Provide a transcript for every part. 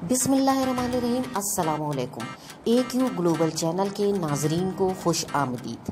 बिस्मिल्लाहिर्रहमानिर्रहीम। अस्सलामुअलैकुम। AQ global channel के नाजरीन को खुश आमदीद।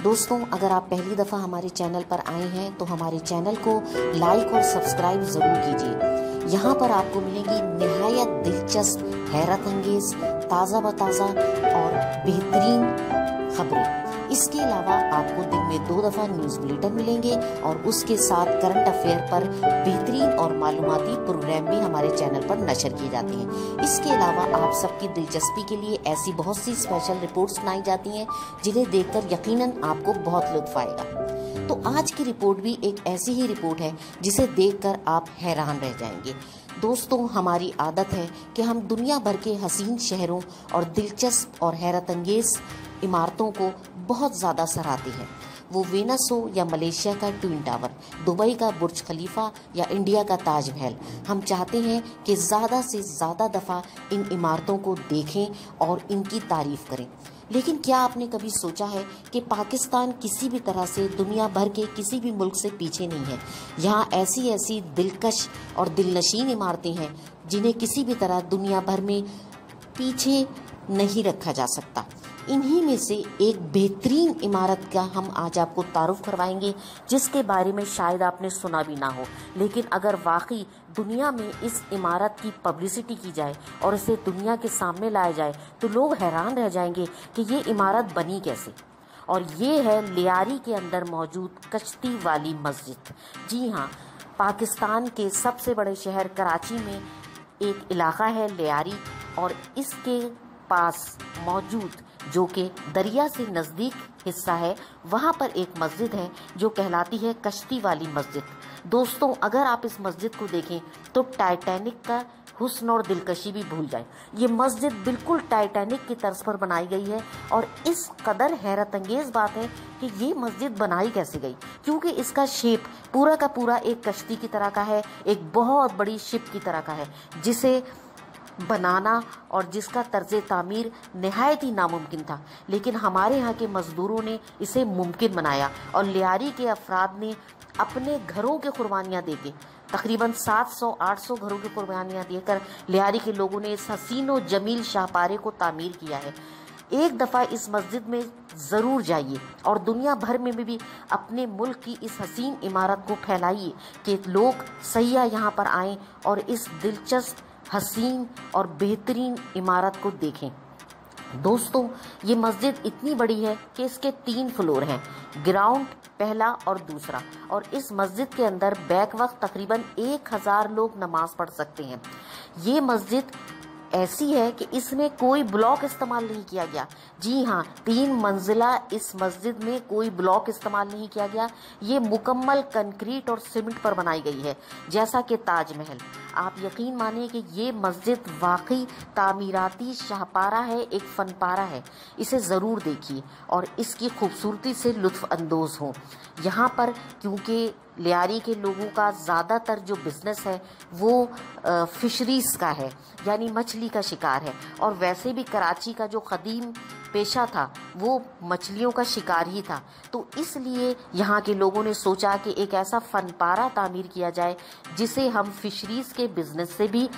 दोस्तों, अगर आप पहली दफ़ा हमारे चैनल पर आए हैं तो हमारे चैनल को लाइक और सब्सक्राइब ज़रूर कीजिए। यहाँ पर आपको मिलेंगी निहायत दिलचस्प, हैरत अंगेज़, ताज़ा व ताज़ा और बेहतरीन खबरें। इसके अलावा आपको दिन में 2 दफ़ा न्यूज़ बुलेटिन मिलेंगे और उसके साथ करंट अफेयर पर बेहतरीन और मालूमाती प्रोग्राम भी हमारे चैनल पर नशर किए जाते हैं। इसके अलावा आप सबकी दिलचस्पी के लिए ऐसी बहुत सी स्पेशल रिपोर्ट्स बनाई जाती हैं जिन्हें देखकर यकीनन आपको बहुत लुत्फ आएगा। तो आज की रिपोर्ट भी एक ऐसी ही रिपोर्ट है जिसे देखकर आप हैरान रह जाएंगे। दोस्तों, हमारी आदत है कि हम दुनिया भर के हसीन शहरों और दिलचस्प और हैरत अंगेज़ इमारतों को बहुत ज़्यादा सराहते हैं। वो वेनस हो या मलेशिया का ट्विन टावर, दुबई का बुर्ज खलीफा या इंडिया का ताजमहल, हम चाहते हैं कि ज़्यादा से ज़्यादा दफ़ा इन इमारतों को देखें और इनकी तारीफ़ करें। लेकिन क्या आपने कभी सोचा है कि पाकिस्तान किसी भी तरह से दुनिया भर के किसी भी मुल्क से पीछे नहीं है। यहाँ ऐसी ऐसी दिलकश और दिलनशीन इमारतें हैं जिन्हें किसी भी तरह दुनिया भर में पीछे नहीं रखा जा सकता। इन्हीं में से एक बेहतरीन इमारत का हम आज आपको तारुफ करवाएंगे, जिसके बारे में शायद आपने सुना भी ना हो। लेकिन अगर वाकई दुनिया में इस इमारत की पब्लिसिटी की जाए और इसे दुनिया के सामने लाया जाए तो लोग हैरान रह जाएंगे कि ये इमारत बनी कैसे। और ये है लियारी के अंदर मौजूद कश्ती वाली मस्जिद। जी हाँ, पाकिस्तान के सबसे बड़े शहर कराची में एक इलाका है लियारी, और इसके पास मौजूद जो कि दरिया से नज़दीक हिस्सा है, वहाँ पर एक मस्जिद है जो कहलाती है कश्ती वाली मस्जिद। दोस्तों, अगर आप इस मस्जिद को देखें तो टाइटैनिक का हुस्न और दिलकशी भी भूल जाए। ये मस्जिद बिल्कुल टाइटैनिक की तर्ज पर बनाई गई है और इस कदर हैरत अंगेज़ बात है कि ये मस्जिद बनाई कैसे गई, क्योंकि इसका शेप पूरा का पूरा एक कश्ती की तरह का है, एक बहुत बड़ी शिप की तरह का है, जिसे बनाना और जिसका तर्ज तामीर नहायत ही नामुमकिन था। लेकिन हमारे यहाँ के मज़दूरों ने इसे मुमकिन बनाया और लियारी के अफराद ने अपने घरों के कुर्बानियाँ देके, तकरीबन 700-800 घरों की कुर्बानियाँ देकर लियारी के लोगों ने इस हसीन व जमील शाहपारे को तामीर किया है। एक दफ़ा इस मस्जिद में ज़रूर जाइए और दुनिया भर में भी अपने मुल्क की इस हसीन इमारत को फैलाइए कि लोग सयाह यहाँ पर आएँ और इस दिलचस्प, हसीन और बेहतरीन इमारत को देखें। दोस्तों, ये मस्जिद इतनी बड़ी है कि इसके 3 फ्लोर हैं, ग्राउंड, पहला और दूसरा, और इस मस्जिद के अंदर बैक वक्त तकरीबन 1000 लोग नमाज पढ़ सकते हैं। ये मस्जिद ऐसी है कि इसमें कोई ब्लॉक इस्तेमाल नहीं किया गया। जी हाँ, 3 मंजिला इस मस्जिद में कोई ब्लॉक इस्तेमाल नहीं किया गया। ये मुकम्मल कंक्रीट और सीमेंट पर बनाई गई है, जैसा कि ताजमहल। आप यकीन मानिए कि ये मस्जिद वाकई तामीराती शाहपारा है, एक फनपारा है। इसे ज़रूर देखिए और इसकी खूबसूरती से लुत्फ़ अंदोज़ हों। यहाँ पर क्योंकि लियारी के लोगों का ज़्यादातर जो बिज़नेस है वो फ़िशरीज़ का है, यानी मछली का शिकार है, और वैसे भी कराची का जो क़दीम पेशा था वो मछलियों का शिकार ही था। तो इसलिए यहाँ के लोगों ने सोचा कि एक ऐसा फनपारा तामीर किया जाए जिसे हम फ़िशरीज़ के बिज़नेस से भी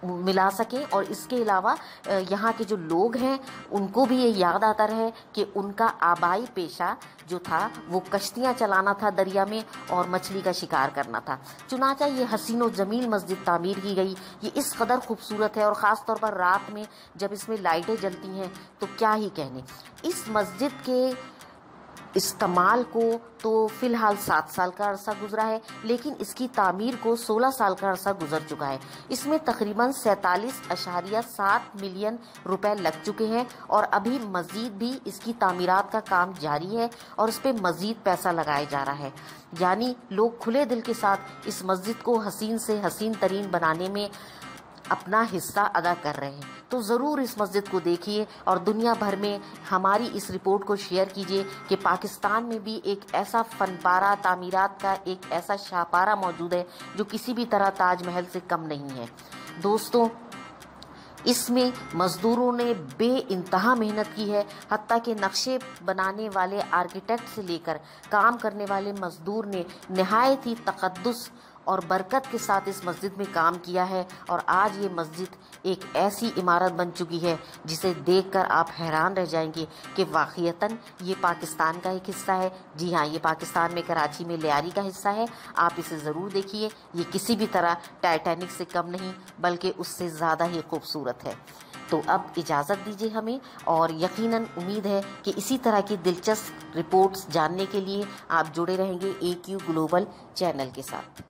मिला सकें, और इसके अलावा यहाँ के जो लोग हैं उनको भी ये याद आता रहे कि उनका आबाई पेशा जो था वो कश्तियाँ चलाना था दरिया में और मछली का शिकार करना था। चुनाचा ये हसीन व जमील मस्जिद तामीर की गई। ये इस कदर खूबसूरत है और ख़ास तौर पर रात में जब इसमें लाइटें जलती हैं तो क्या ही कहने। इस मस्जिद के इस्तेमाल को तो फ़िलहाल 7 साल का अरसा गुजरा है, लेकिन इसकी तामीर को 16 साल का अरसा गुजर चुका है। इसमें तकरीबन 47.7 मिलियन रुपए लग चुके हैं और अभी मज़ीद भी इसकी तामीरात का काम जारी है और इस पर मज़ीद पैसा लगाया जा रहा है। यानी लोग खुले दिल के साथ इस मस्जिद को हसीन से हसीन तरीन बनाने में अपना हिस्सा अदा कर रहे हैं। तो ज़रूर इस मस्जिद को देखिए और दुनिया भर में हमारी इस रिपोर्ट को शेयर कीजिए कि पाकिस्तान में भी एक ऐसा फनपारा, तामीरात का एक ऐसा शाहपारा मौजूद है जो किसी भी तरह ताजमहल से कम नहीं है। दोस्तों, इसमें मज़दूरों ने बेइंतहा मेहनत की है, हत्ता कि नक्शे बनाने वाले आर्किटेक्ट से लेकर काम करने वाले मज़दूर ने नहायत ही तक़द्दुस اور برکت کے ساتھ اس مسجد میں کام کیا ہے، اور آج یہ مسجد ایک ایسی عمارت بن چکی ہے جسے دیکھ کر آپ حیران رہ جائیں گے کہ واقعتاً یہ پاکستان کا ایک حصہ ہے۔ جی ہاں، یہ پاکستان میں کراچی میں لیاری کا حصہ ہے۔ آپ اسے ضرور دیکھیے، یہ کسی بھی طرح ٹائٹینک سے کم نہیں بلکہ اس سے زیادہ ہی خوبصورت ہے۔ تو اب اجازت دیجیے ہمیں، اور یقیناً امید ہے کہ اسی طرح کی دلچسپ رپورٹس جاننے کے لیے آپ جڑے رہیں گے AQ گلوبل چینل کے ساتھ۔